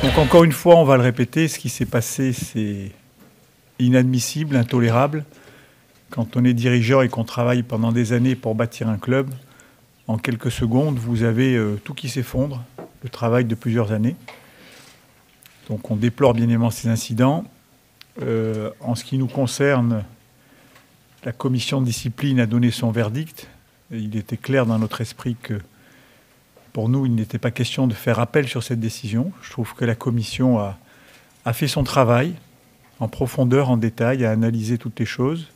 Donc encore une fois, on va le répéter, ce qui s'est passé, c'est inadmissible, intolérable. Quand on est dirigeant et qu'on travaille pendant des années pour bâtir un club, en quelques secondes, vous avez tout qui s'effondre, le travail de plusieurs années. Donc on déplore bien évidemment ces incidents. En ce qui nous concerne, la commission de discipline a donné son verdict. Et il était clair dans notre esprit que pour nous, il n'était pas question de faire appel sur cette décision. Je trouve que la commission a fait son travail en profondeur, en détail, a analysé toutes les choses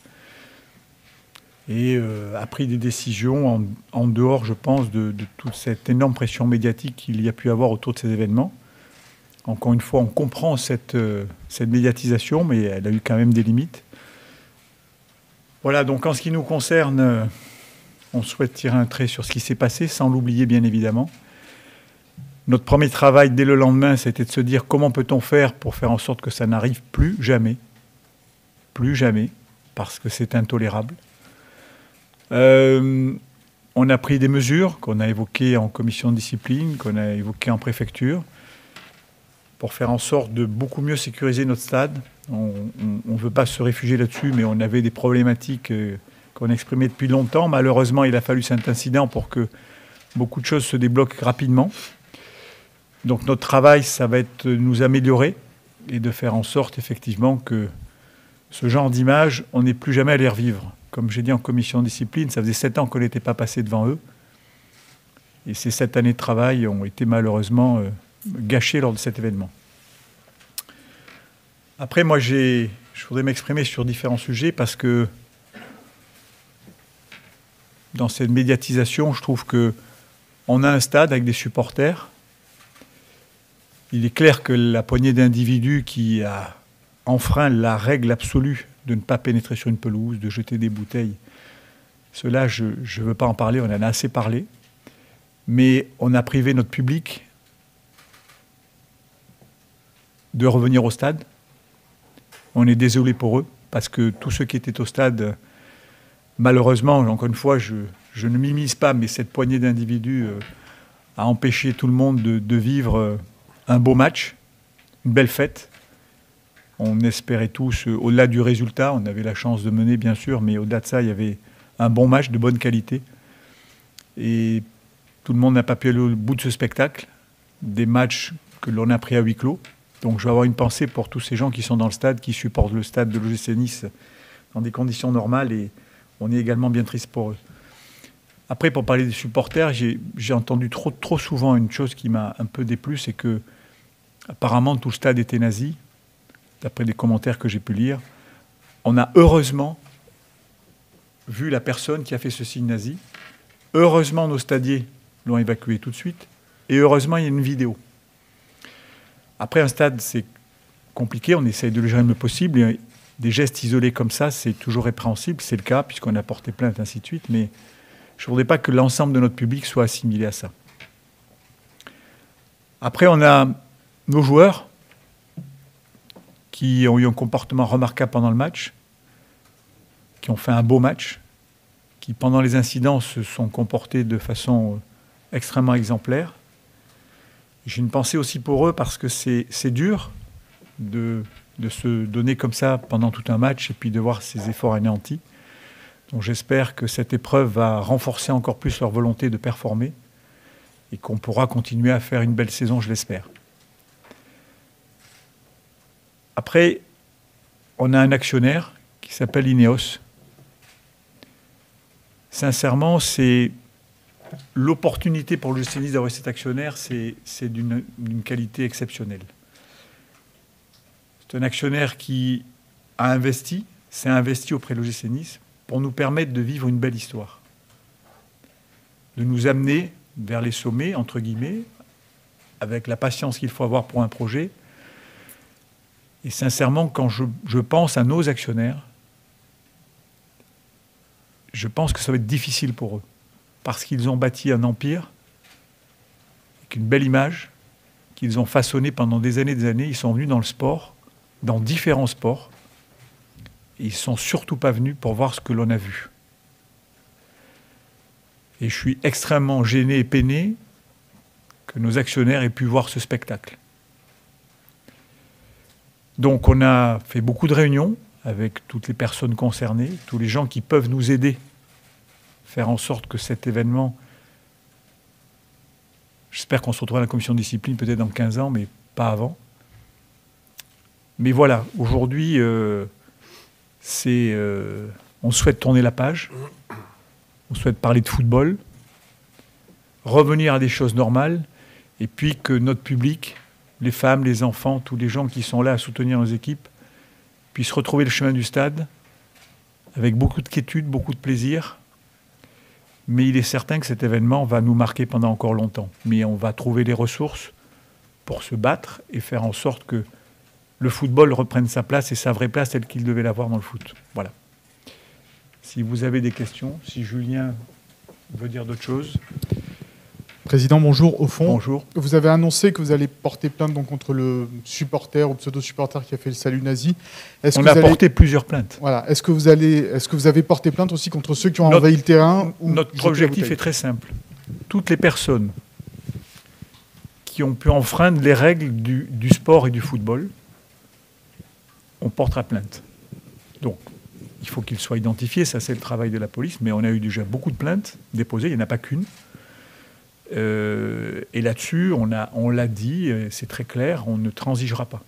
et a pris des décisions en dehors, je pense, de toute cette énorme pression médiatique qu'il y a pu avoir autour de ces événements. Encore une fois, on comprend cette médiatisation, mais elle a eu quand même des limites. Voilà, donc en ce qui nous concerne, on souhaite tirer un trait sur ce qui s'est passé, sans l'oublier bien évidemment. Notre premier travail dès le lendemain, c'était de se dire comment peut-on faire pour faire en sorte que ça n'arrive plus jamais, parce que c'est intolérable. On a pris des mesures qu'on a évoquées en commission de discipline, qu'on a évoquées en préfecture, pour faire en sorte de beaucoup mieux sécuriser notre stade. On ne veut pas se réfugier là-dessus, mais on avait des problématiques qu'on exprimait depuis longtemps. Malheureusement, il a fallu cet incident pour que beaucoup de choses se débloquent rapidement. Donc notre travail, ça va être de nous améliorer et de faire en sorte effectivement que ce genre d'image, on n'ait plus jamais à les revivre. Comme j'ai dit en commission de discipline, ça faisait 7 ans qu'on n'était pas passé devant eux. Et ces 7 années de travail ont été malheureusement gâchées lors de cet événement. Après, moi, je voudrais m'exprimer sur différents sujets parce que dans cette médiatisation, je trouve qu'on a un stade avec des supporters. Il est clair que la poignée d'individus qui a enfreint la règle absolue de ne pas pénétrer sur une pelouse, de jeter des bouteilles, cela, je ne veux pas en parler, on en a assez parlé. Mais on a privé notre public de revenir au stade. On est désolé pour eux, parce que tous ceux qui étaient au stade, malheureusement, encore une fois, je ne minimise pas, mais cette poignée d'individus a empêché tout le monde de vivre un beau match, une belle fête. On espérait tous, au-delà du résultat, on avait la chance de mener, bien sûr, mais au-delà de ça, il y avait un bon match de bonne qualité. Et tout le monde n'a pas pu aller au bout de ce spectacle, des matchs que l'on a pris à huis clos. Donc je vais avoir une pensée pour tous ces gens qui sont dans le stade, qui supportent le stade de l'OGC Nice dans des conditions normales, et on est également bien triste pour eux. Après, pour parler des supporters, j'ai entendu trop souvent une chose qui m'a un peu déplu, c'est que apparemment tout le stade était nazi, d'après des commentaires que j'ai pu lire. On a heureusement vu la personne qui a fait ce signe nazi. Heureusement, nos stadiers l'ont évacué tout de suite. Et heureusement, il y a une vidéo. Après, un stade, c'est compliqué. On essaye de le gérer le mieux possible. Et des gestes isolés comme ça, c'est toujours répréhensible. C'est le cas, puisqu'on a porté plainte, ainsi de suite. Mais je ne voudrais pas que l'ensemble de notre public soit assimilé à ça. Après, on a nos joueurs qui ont eu un comportement remarquable pendant le match, qui ont fait un beau match, qui, pendant les incidents, se sont comportés de façon extrêmement exemplaire. J'ai une pensée aussi pour eux parce que c'est dur de se donner comme ça pendant tout un match et puis de voir ces efforts anéantis. Donc j'espère que cette épreuve va renforcer encore plus leur volonté de performer et qu'on pourra continuer à faire une belle saison, je l'espère. Après, on a un actionnaire qui s'appelle Ineos. Sincèrement, c'est l'opportunité pour le l'OGC Nice d'avoir cet actionnaire, c'est d'une qualité exceptionnelle. C'est un actionnaire qui s'est investi auprès de l'OGC Nice pour nous permettre de vivre une belle histoire, de nous amener vers les sommets, entre guillemets, avec la patience qu'il faut avoir pour un projet. Et sincèrement, quand je pense à nos actionnaires, je pense que ça va être difficile pour eux. Parce qu'ils ont bâti un empire, avec une belle image, qu'ils ont façonné pendant des années. Ils sont venus dans le sport, dans différents sports. Et ils ne sont surtout pas venus pour voir ce que l'on a vu. Et je suis extrêmement gêné et peiné que nos actionnaires aient pu voir ce spectacle. Donc on a fait beaucoup de réunions avec toutes les personnes concernées, tous les gens qui peuvent nous aider, faire en sorte que cet événement, j'espère qu'on se retrouvera à la commission de discipline peut-être dans 15 ans, mais pas avant. Mais voilà, aujourd'hui, on souhaite tourner la page, on souhaite parler de football, revenir à des choses normales, et puis que notre public, les femmes, les enfants, tous les gens qui sont là à soutenir nos équipes, puissent retrouver le chemin du stade avec beaucoup de quiétude, beaucoup de plaisir. Mais il est certain que cet événement va nous marquer pendant encore longtemps. Mais on va trouver les ressources pour se battre et faire en sorte que le football reprenne sa place et sa vraie place telle qu'il devait l'avoir dans le foot. Voilà. Si vous avez des questions, si Julien veut dire d'autres choses. Président, bonjour. Au fond, bonjour. Vous avez annoncé que vous allez porter plainte donc, contre le supporter ou pseudo-supporter qui a fait le salut nazi. On a porté plusieurs plaintes. Voilà. Est-ce que vous avez porté plainte aussi contre ceux qui ont envahi le terrain Notre objectif est très simple. Toutes les personnes qui ont pu enfreindre les règles du sport et du football, on portera plainte. Donc, il faut qu'ils soient identifiés, ça c'est le travail de la police, mais on a eu déjà beaucoup de plaintes déposées, il n'y en a pas qu'une. Et là-dessus, on l'a dit, c'est très clair, on ne transigera pas.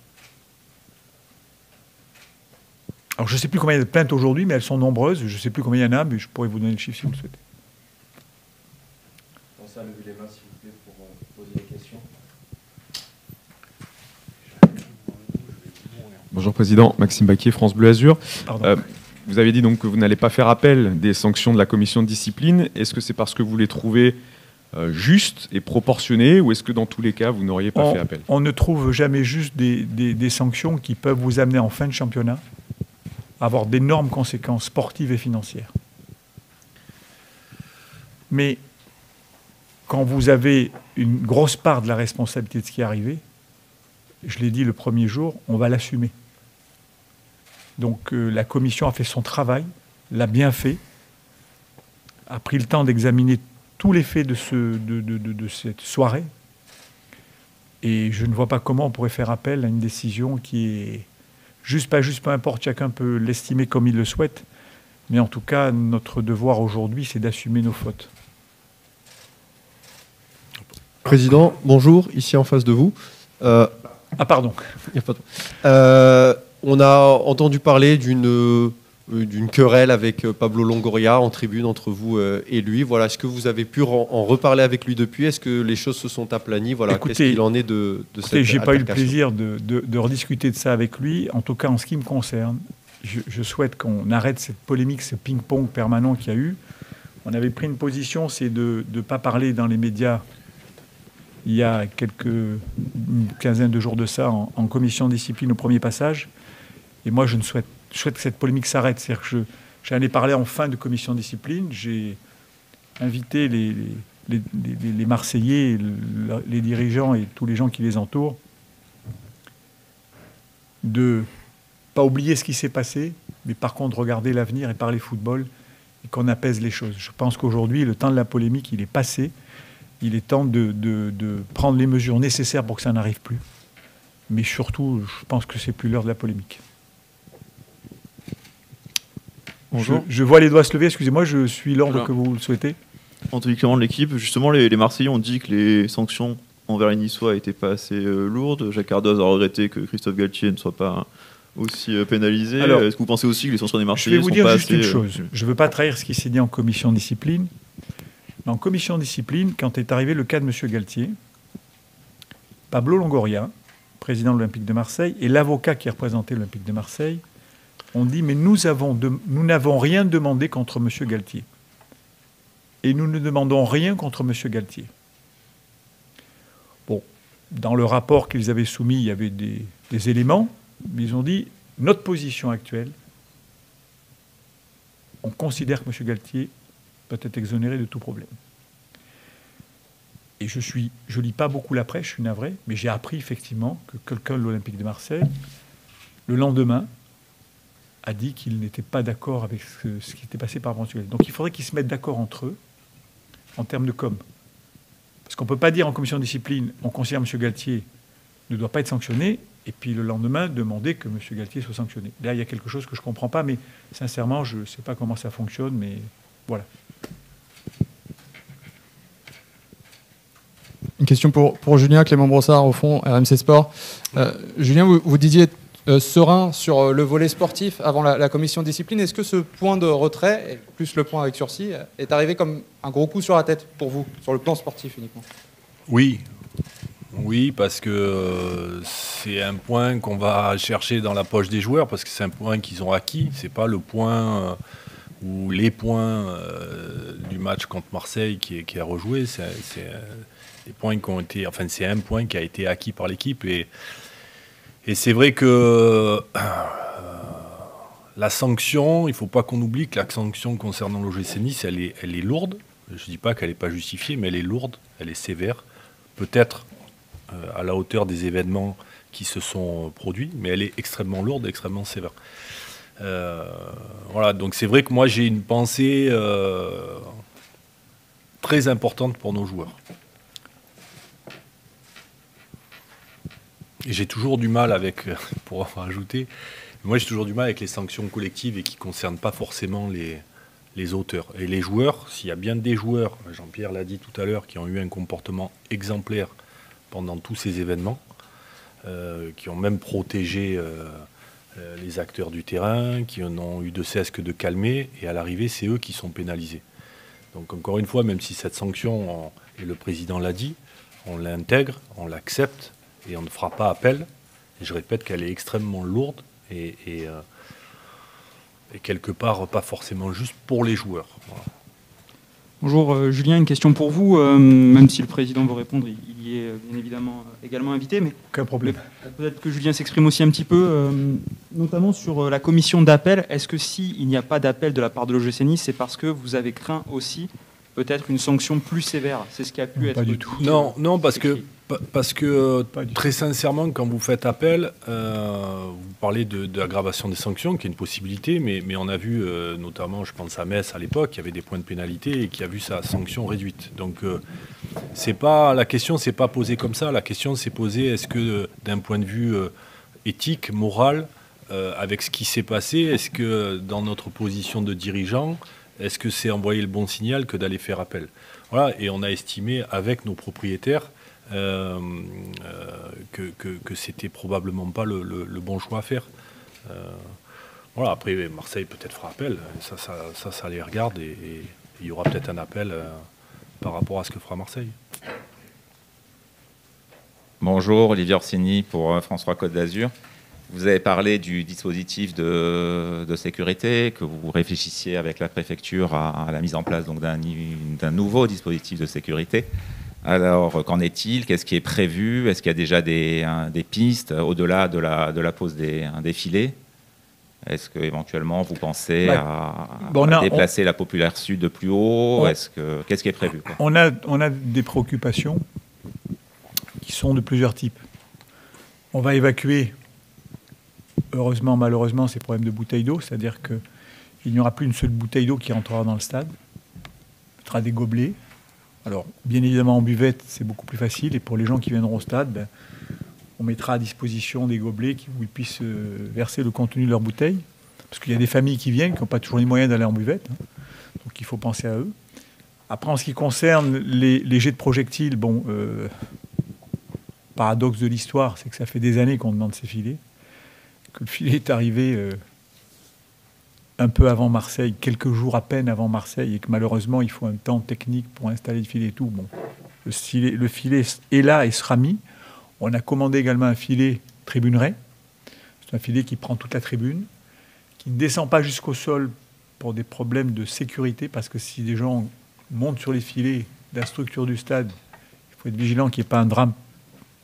Alors je ne sais plus combien il y a de plaintes aujourd'hui, mais elles sont nombreuses. Je ne sais plus combien il y en a, mais je pourrais vous donner le chiffre si vous le souhaitez. Pensez à lever les mains, s'il vous plaît, pour poser des questions. Bonjour Président, Maxime Baquier, France Bleu Azur. Vous avez dit donc que vous n'allez pas faire appel des sanctions de la commission de discipline. Est-ce que c'est parce que vous les trouvez justes et proportionnées, ou est-ce que dans tous les cas, vous n'auriez pas fait appel? On ne trouve jamais juste des sanctions qui peuvent vous amener en fin de championnat à avoir d'énormes conséquences sportives et financières. Mais quand vous avez une grosse part de la responsabilité de ce qui est arrivé, je l'ai dit le premier jour, on va l'assumer. Donc la commission a fait son travail, l'a bien fait, a pris le temps d'examiner tous les faits de cette soirée. Et je ne vois pas comment on pourrait faire appel à une décision qui est juste, peu importe, chacun peut l'estimer comme il le souhaite. Mais en tout cas, notre devoir aujourd'hui, c'est d'assumer nos fautes. Président, bonjour, ici en face de vous. Ah pardon. On a entendu parler d'une querelle avec Pablo Longoria en tribune entre vous et lui. Voilà, est-ce que vous avez pu en reparler avec lui depuis? Est-ce que les choses se sont aplanies? Voilà, qu'est-ce qu'il en est de cette altercation? J'ai pas eu le plaisir de rediscuter de ça avec lui. En tout cas, en ce qui me concerne, je souhaite qu'on arrête cette polémique, ce ping-pong permanent qu'il y a eu. On avait pris une position, c'est de ne pas parler dans les médias. Il y a une quinzaine de jours de ça, en commission de discipline au premier passage. Et moi, je souhaite que cette polémique s'arrête. C'est-à-dire que j'en ai parlé en fin de commission de discipline. J'ai invité les Marseillais, les dirigeants et tous les gens qui les entourent de ne pas oublier ce qui s'est passé, mais par contre regarder l'avenir et parler football et qu'on apaise les choses. Je pense qu'aujourd'hui, le temps de la polémique, il est passé. Il est temps de prendre les mesures nécessaires pour que ça n'arrive plus. Mais surtout, je pense que c'est plus l'heure de la polémique. Bonjour. Je vois les doigts se lever, excusez-moi, je suis l'ordre que vous le souhaitez. Anthony Clément de l'équipe, justement, les Marseillais ont dit que les sanctions envers les Niçois n'étaient pas assez lourdes. Jacques Cardoz a regretté que Christophe Galtier ne soit pas aussi pénalisé. Est-ce que vous pensez aussi que les sanctions des Marseillais sont pas assez... Je vais vous dire juste une chose. Je ne veux pas trahir ce qui s'est dit en commission de discipline. Mais en commission de discipline, quand est arrivé le cas de M. Galtier, Pablo Longoria, président de l'Olympique de Marseille, et l'avocat qui représentait l'Olympique de Marseille, ont dit « Mais nous n'avons rien demandé contre M. Galtier. Et nous ne demandons rien contre M. Galtier. » Bon, dans le rapport qu'ils avaient soumis, il y avait des éléments, mais ils ont dit « Notre position actuelle, on considère que M. Galtier peut être exonéré de tout problème. » Et je lis pas beaucoup la presse, je suis navré, mais j'ai appris effectivement que quelqu'un de l'Olympique de Marseille, le lendemain, a dit qu'il n'était pas d'accord avec ce qui était passé par M. Galtier. Donc il faudrait qu'ils se mettent d'accord entre eux en termes de com. Parce qu'on ne peut pas dire en commission de discipline, on considère M. Galtier ne doit pas être sanctionné, et puis le lendemain, demander que M. Galtier soit sanctionné. Là, il y a quelque chose que je ne comprends pas, mais sincèrement, je ne sais pas comment ça fonctionne, mais voilà. Une question pour Julien, Clément Brossard, au fond, RMC Sport. Julien, vous disiez serein sur le volet sportif avant la commission de discipline. Est-ce que ce point de retrait, et plus le point avec sursis, est arrivé comme un gros coup sur la tête pour vous, sur le plan sportif uniquement? Oui, parce que c'est un point qu'on va chercher dans la poche des joueurs, parce que c'est un point qu'ils ont acquis. C'est pas le point ou les points du match contre Marseille qui est à rejouer. C'est des points qui ont été, enfin c'est un point qui a été acquis par l'équipe et c'est vrai que la sanction, il ne faut pas qu'on oublie que la sanction concernant l'OGC Nice, elle est lourde. Je ne dis pas qu'elle n'est pas justifiée, mais elle est lourde, elle est sévère. Peut-être à la hauteur des événements qui se sont produits, mais elle est extrêmement lourde, extrêmement sévère. Voilà, donc c'est vrai que moi j'ai une pensée très importante pour nos joueurs. Et j'ai toujours du mal avec, pour rajouter, moi j'ai toujours du mal avec les sanctions collectives et qui ne concernent pas forcément les auteurs. Et les joueurs, s'il y a bien des joueurs, Jean-Pierre l'a dit tout à l'heure, qui ont eu un comportement exemplaire pendant tous ces événements, qui ont même protégé les acteurs du terrain, qui n'ont eu de cesse que de calmer, et à l'arrivée, c'est eux qui sont pénalisés. Donc encore une fois, même si cette sanction, et le président l'a dit, on l'intègre, on l'accepte, et on ne fera pas appel. Et je répète qu'elle est extrêmement lourde, et quelque part pas forcément juste pour les joueurs. Voilà. Bonjour Julien, une question pour vous, même si le président veut répondre, il y est bien évidemment également invité, mais aucun problème. Peut-être que Julien s'exprime aussi un petit peu, notamment sur la commission d'appel. Est-ce que s'il n'y a pas d'appel de la part de l'OGC Nice, c'est parce que vous avez craint aussi peut-être une sanction plus sévère? C'est ce qui a pu être... Pas du tout. Non, parce que très sincèrement, quand vous faites appel, vous parlez d'aggravation des sanctions, qui est une possibilité, mais on a vu, notamment, je pense à Metz à l'époque, il y avait des points de pénalité et qui a vu sa sanction réduite. Donc, la question s'est pas posée comme ça. La question s'est posée, est-ce que d'un point de vue éthique, moral, avec ce qui s'est passé, est-ce que dans notre position de dirigeant, est-ce que c'est envoyer le bon signal que d'aller faire appel? Voilà, et on a estimé avec nos propriétaires que c'était probablement pas le bon choix à faire. Voilà, après Marseille peut-être fera appel, ça les regarde et il y aura peut-être un appel par rapport à ce que fera Marseille. Bonjour, Olivier Orsini pour François Côte d'Azur. Vous avez parlé du dispositif de sécurité, que vous réfléchissiez avec la préfecture à la mise en place d'un nouveau dispositif de sécurité. Alors, qu'en est-il? Qu'est-ce qui est prévu? Est-ce qu'il y a déjà des pistes au-delà de la pose des filets? Est-ce qu'éventuellement vous pensez à déplacer la populaire sud de plus haut? Qu'est-ce qui est prévu, quoi? On a des préoccupations qui sont de plusieurs types. On va évacuer, heureusement, malheureusement, ces problèmes de bouteilles d'eau, c'est-à-dire qu'il n'y aura plus une seule bouteille d'eau qui rentrera dans le stade. On mettra des gobelets. Alors, bien évidemment, en buvette, c'est beaucoup plus facile. Et pour les gens qui viendront au stade, on mettra à disposition des gobelets où ils puissent verser le contenu de leur bouteille. Parce qu'il y a des familles qui viennent, qui n'ont pas toujours les moyens d'aller en buvette. Donc, il faut penser à eux. Après, en ce qui concerne les jets de projectiles, paradoxe de l'histoire, c'est que ça fait des années qu'on demande ces filets. Que le filet est arrivé un peu avant Marseille, quelques jours à peine avant Marseille, et que malheureusement, il faut un temps technique pour installer le filet et tout. Bon, le filet est là et sera mis. On a commandé également un filet tribuneret. C'est un filet qui prend toute la tribune, qui ne descend pas jusqu'au sol pour des problèmes de sécurité, parce que si des gens montent sur les filets de la structure du stade, il faut être vigilant qu'il n'y ait pas un drame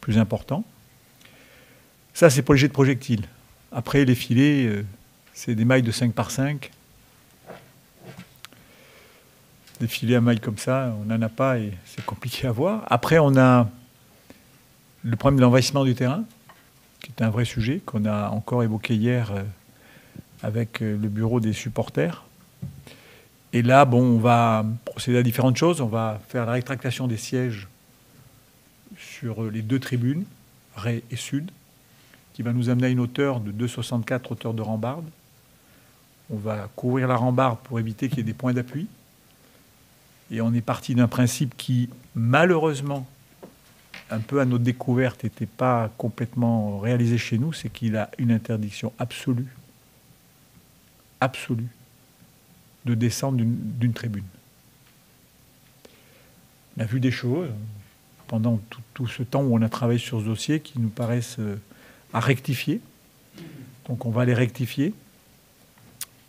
plus important. Ça, c'est pour les jets de projectiles. Après, les filets, c'est des mailles de 5 par 5. Des filets à mailles comme ça, on n'en a pas et c'est compliqué à voir. Après, on a le problème de l'envahissement du terrain, qui est un vrai sujet, qu'on a encore évoqué hier avec le bureau des supporters. Et là, on va procéder à différentes choses. On va faire la rétractation des sièges sur les deux tribunes, Ré et Sud. qui va nous amener à une hauteur de 2,64 hauteur de rambarde. On va couvrir la rambarde pour éviter qu'il y ait des points d'appui. Et on est parti d'un principe qui, malheureusement, un peu à notre découverte, n'était pas complètement réalisé chez nous, c'est qu'il a une interdiction absolue de descendre d'une tribune. On a vu des choses pendant tout ce temps où on a travaillé sur ce dossier qui nous paraissent à rectifier. Donc on va les rectifier.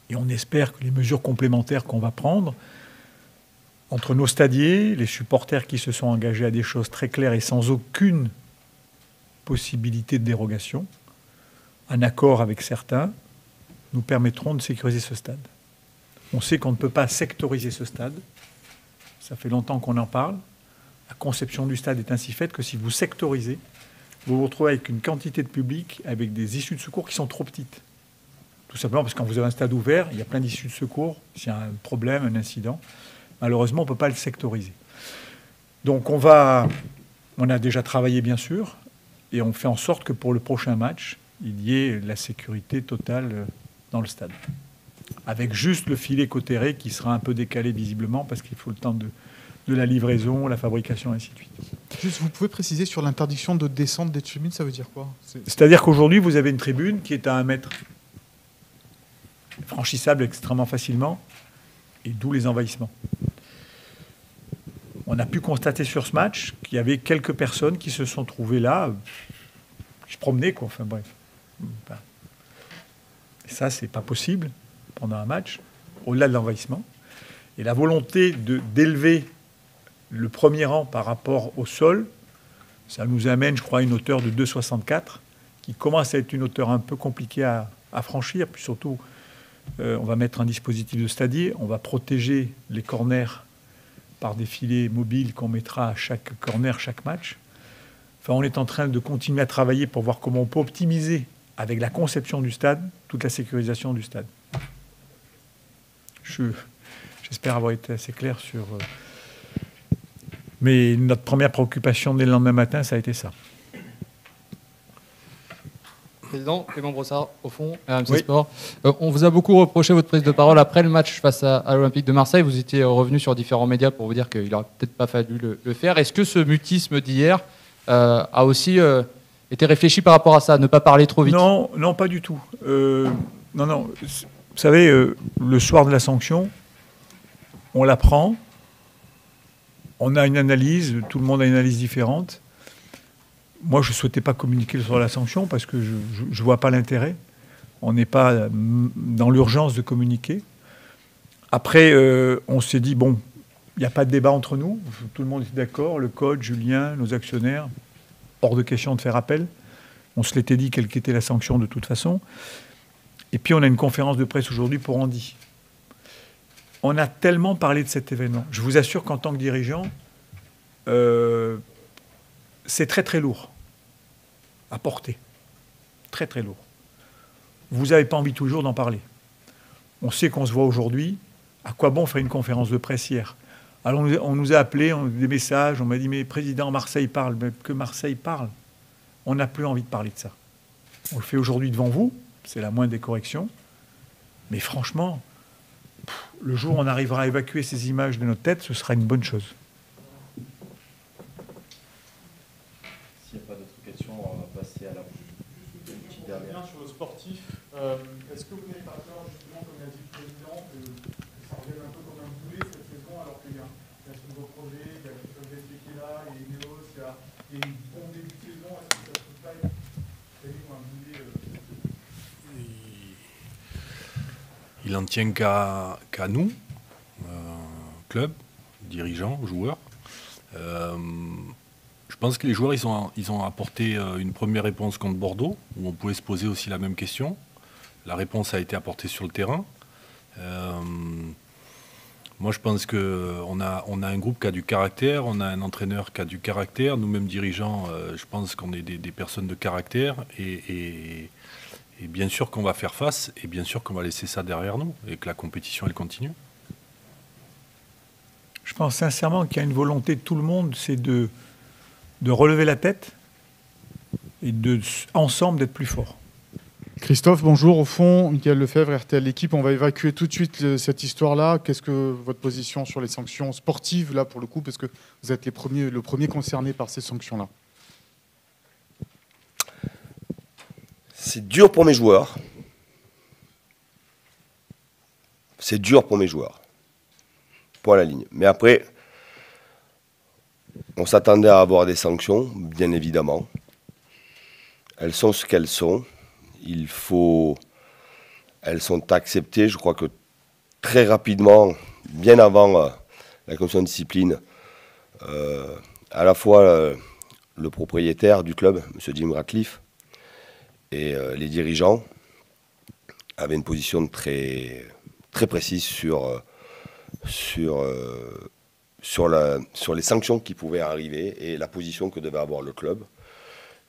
Et on espère que les mesures complémentaires qu'on va prendre, entre nos stadiers, les supporters qui se sont engagés à des choses très claires et sans aucune possibilité de dérogation, un accord avec certains, nous permettront de sécuriser ce stade. On sait qu'on ne peut pas sectoriser ce stade. Ça fait longtemps qu'on en parle. La conception du stade est ainsi faite que si vous sectorisez, vous vous retrouvez avec une quantité de public, avec des issues de secours qui sont trop petites. Tout simplement parce que quand vous avez un stade ouvert, il y a plein d'issues de secours. S'il y a un problème, un incident, malheureusement, on ne peut pas le sectoriser. Donc on a déjà travaillé, bien sûr, et on fait en sorte que pour le prochain match, il y ait la sécurité totale dans le stade. Avec juste le filet cautéré qui sera un peu décalé visiblement parce qu'il faut le temps de la livraison, la fabrication, et ainsi de suite. Juste, vous pouvez préciser sur l'interdiction de descente des tribunes, ça veut dire quoi? C'est-à-dire qu'aujourd'hui, vous avez une tribune qui est à 1 mètre, franchissable extrêmement facilement, et d'où les envahissements. On a pu constater sur ce match qu'il y avait quelques personnes qui se sont trouvées là, qui se promenaient, quoi, enfin bref. Et ça, c'est pas possible pendant un match, au-delà de l'envahissement. Et la volonté d'élever le premier rang par rapport au sol, ça nous amène, je crois, à une hauteur de 2,64, qui commence à être une hauteur un peu compliquée à franchir. Puis surtout, on va mettre un dispositif de stadier, on va protéger les corners par des filets mobiles qu'on mettra à chaque corner, chaque match. Enfin, on est en train de continuer à travailler pour voir comment on peut optimiser, avec la conception du stade, toute la sécurisation du stade. J'espère avoir été assez clair sur... Mais notre première préoccupation dès le lendemain matin, ça a été ça. Président, Clément Brossard, au fond, RMC Sport. On vous a beaucoup reproché votre prise de parole après le match face à l'Olympique de Marseille. Vous étiez revenu sur différents médias pour vous dire qu'il n'aurait peut-être pas fallu le faire. Est-ce que ce mutisme d'hier a aussi été réfléchi par rapport à ça, ne pas parler trop vite? Non, non, pas du tout. Non. Vous savez, le soir de la sanction, on la prend, on a une analyse, tout le monde a une analyse différente. Moi, je ne souhaitais pas communiquer sur la sanction parce que je ne vois pas l'intérêt. On n'est pas dans l'urgence de communiquer. Après, on s'est dit, bon, il n'y a pas de débat entre nous. Tout le monde est d'accord. Le coach, Julien, nos actionnaires, hors de question de faire appel. On se l'était dit quelle qu'était la sanction de toute façon. Et puis, on a une conférence de presse aujourd'hui pour Andy. On a tellement parlé de cet événement. Je vous assure qu'en tant que dirigeant, c'est très très lourd à porter. Très très lourd. Vous n'avez pas envie tous les jours d'en parler. On sait qu'on se voit aujourd'hui. À quoi bon faire une conférence de presse hier? Alors on nous a appelés, on a des messages, on m'a dit mais président, Marseille parle. Mais que Marseille parle, on n'a plus envie de parler de ça. On le fait aujourd'hui devant vous, c'est la moindre des corrections. Mais franchement, le jour où on arrivera à évacuer ces images de notre tête, ce sera une bonne chose. S'il n'y a pas d'autres questions, on va passer à la petite dernière. Sur le sportif, est-ce que vous n'avez pas peur, justement, comme l'a dit le président, que ça revienne un peu comme un boulet cette saison, alors qu'il y a ce nouveau projet, il y a Christophe Galtier qui est là, et Ineos, il y a une bonne début de saison, est-ce que ça ne peut pas être comme un boulet Il n'en tient qu'à nous, club, dirigeants, joueurs. Je pense que les joueurs, ils ont apporté une première réponse contre Bordeaux, où on pouvait se poser aussi la même question. La réponse a été apportée sur le terrain. Moi, je pense qu'on a un groupe qui a du caractère, on a un entraîneur qui a du caractère. Nous-mêmes, dirigeants, je pense qu'on est des personnes de caractère. Et bien sûr qu'on va faire face, et bien sûr qu'on va laisser ça derrière nous, et que la compétition, elle continue. Je pense sincèrement qu'il y a une volonté de tout le monde, c'est de relever la tête et ensemble d'être plus forts. Christophe, bonjour. Au fond, Michael Lefebvre, RTL L'équipe, on va évacuer tout de suite cette histoire-là. Qu'est-ce que votre position sur les sanctions sportives, là, pour le coup, parce que vous êtes le premier concerné par ces sanctions-là? C'est dur pour mes joueurs. C'est dur pour mes joueurs. Point à la ligne. Mais après, on s'attendait à avoir des sanctions, bien évidemment. Elles sont ce qu'elles sont. Elles sont acceptées. Je crois que très rapidement, bien avant la commission de discipline, à la fois le propriétaire du club, M. Jim Ratcliffe, et les dirigeants avaient une position très, très précise sur les sanctions qui pouvaient arriver et la position que devait avoir le club.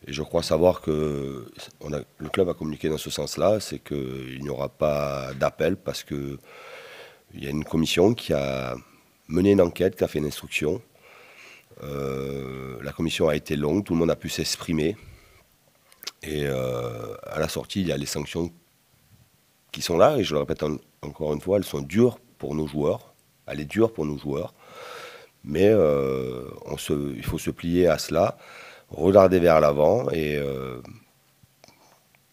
Et je crois savoir que le club a communiqué dans ce sens-là, c'est qu'il n'y aura pas d'appel parce qu'il y a une commission qui a mené une enquête, qui a fait une instruction. La commission a été longue, tout le monde a pu s'exprimer. Et à la sortie, il y a les sanctions qui sont là, et je le répète encore une fois, elles sont dures pour nos joueurs. Elle est dure pour nos joueurs. Mais il faut se plier à cela, regarder vers l'avant, et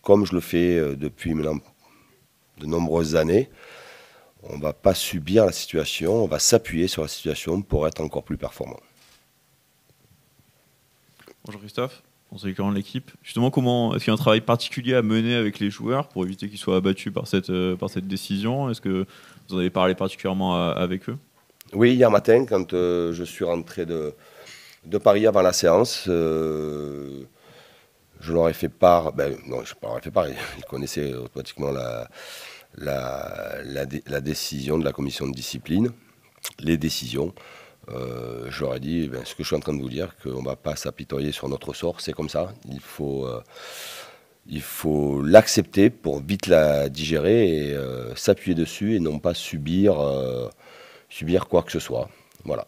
comme je le fais depuis maintenant de nombreuses années, on ne va pas subir la situation, on va s'appuyer sur la situation pour être encore plus performant. Bonjour Christophe, bonjour de l'équipe. Justement, est-ce qu'il y a un travail particulier à mener avec les joueurs pour éviter qu'ils soient abattus par cette décision? Est-ce que vous en avez parlé particulièrement avec eux? Oui, hier matin, quand je suis rentré de Paris avant la séance, je leur ai fait part, non, je leur ai fait part, ils connaissaient automatiquement la décision de la commission de discipline, les décisions. Je leur ai dit, ce que je suis en train de vous dire, qu'on ne va pas s'apitoyer sur notre sort, c'est comme ça, il faut l'accepter pour vite la digérer et s'appuyer dessus et non pas subir quoi que ce soit. Voilà.